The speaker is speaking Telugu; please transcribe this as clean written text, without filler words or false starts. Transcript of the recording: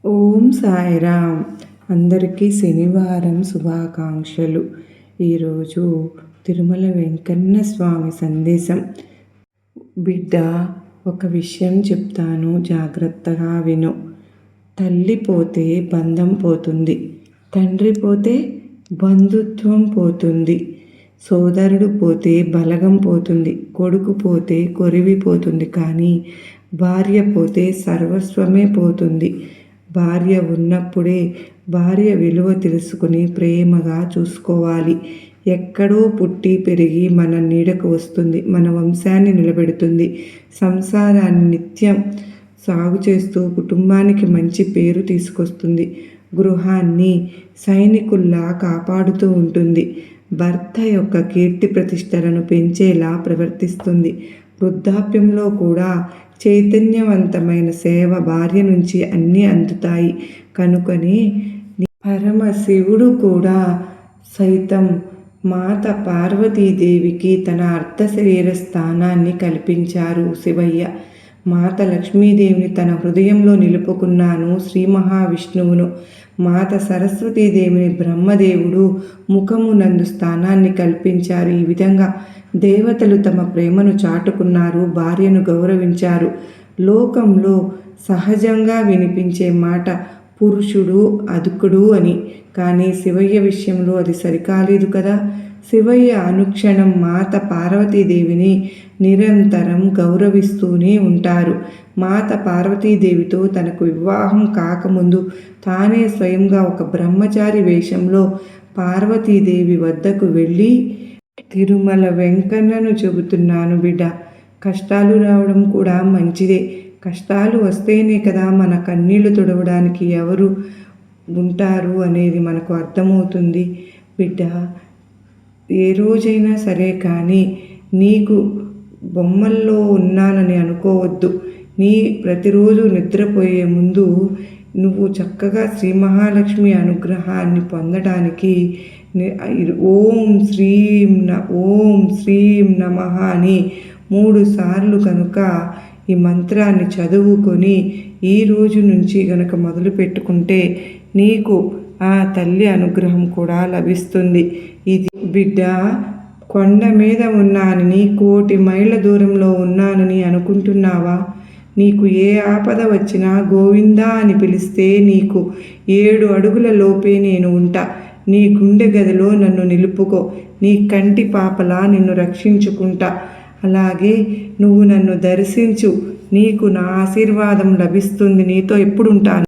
ఓం సాయిరామ్. అందరికీ శనివారం శుభాకాంక్షలు. ఈరోజు తిరుమల వెంకన్న స్వామి సందేశం. బిడ్డ, ఒక విషయం చెప్తాను, జాగ్రత్తగా విను. తల్లి పోతే బంధం పోతుంది, తండ్రి పోతే బంధుత్వం పోతుంది, సోదరుడు పోతే బలగం పోతుంది, కొడుకు పోతే కొరివి పోతుంది, కానీ భార్య పోతే సర్వస్వమే పోతుంది. భార్య ఉన్నప్పుడే భార్య విలువ తెలుసుకుని ప్రేమగా చూసుకోవాలి. ఎక్కడో పుట్టి పెరిగి మన నీడకు వస్తుంది, మన వంశాన్ని నిలబెడుతుంది, సంసారాన్ని నిత్యం సాగు చేస్తూ కుటుంబానికి మంచి పేరు తీసుకొస్తుంది, గృహాన్ని సైనికుల్లా కాపాడుతూ ఉంటుంది, భర్త యొక్క కీర్తి ప్రతిష్టలను పెంచేలా ప్రవర్తిస్తుంది. వృద్ధాప్యంలో కూడా చైతన్యవంతమైన సేవ భార్య నుంచి అన్నీ అందుతాయి. కనుకనే పరమశివుడు కూడా సైతం మాత పార్వతీదేవికి తన అర్ధశరీర స్థానాన్ని కల్పించారు శివయ్య. మాత లక్ష్మీదేవిని తన హృదయంలో నిలుపుకున్నాను శ్రీ మహావిష్ణువును. మాత సరస్వతీదేవిని బ్రహ్మదేవుడు ముఖమునందు స్థానాన్ని కల్పించారు. ఈ విధంగా దేవతలు తమ ప్రేమను చాటుకున్నారు, భార్యను గౌరవించారు. లోకంలో సహజంగా వినిపించే మాట పురుషుడు అదుకుడు అని, కానీ శివయ్య విషయంలో అది సరికాలేదు కదా. శివయ్య అనుక్షణం మాత పార్వతీదేవిని నిరంతరం గౌరవిస్తూనే ఉంటారు. మాత పార్వతీదేవితో తనకు వివాహం కాకముందు తానే స్వయంగా ఒక బ్రహ్మచారి వేషంలో పార్వతీదేవి వద్దకు వెళ్ళి, తిరుమల వెంకన్నను చెబుతున్నాను బిడ్డ, కష్టాలు రావడం కూడా మంచిదే. కష్టాలు వస్తేనే కదా మన కన్నీళ్లు తుడవడానికి ఎవరు ఉంటారు అనేది మనకు అర్థమవుతుంది. బిడ్డ, ఏ రోజైనా సరే కానీ నీకు బొమ్మల్లో ఉన్నానని అనుకోవద్దు. నీ ప్రతిరోజు నిద్రపోయే ముందు నువ్వు చక్కగా శ్రీ మహాలక్ష్మి అనుగ్రహాన్ని పొందడానికి ఓం శ్రీం నమః అని 3 సార్లు కనుక ఈ మంత్రాన్ని చదువుకొని ఈ రోజు నుంచి గనక మొదలు పెట్టుకుంటే నీకు ఆ తల్లి అనుగ్రహం కూడా లభిస్తుంది. ఇది బిడ్డ, కొండ మీద ఉన్నానని, 1,000,000 మైళ్ళ దూరంలో ఉన్నానని అనుకుంటున్నావా? నీకు ఏ ఆపద వచ్చినా గోవిందా అని పిలిస్తే నీకు 7 అడుగుల లోపే నేను ఉంటా. నీ గుండె గదిలో నన్ను నిలుపుకో, నీ కంటి పాపలా నిన్ను రక్షించుకుంటా. అలాగే నువ్వు నన్ను దర్శించు, నీకు నా ఆశీర్వాదం లభిస్తుంది. నీతో ఎప్పుడు ఉంటాను.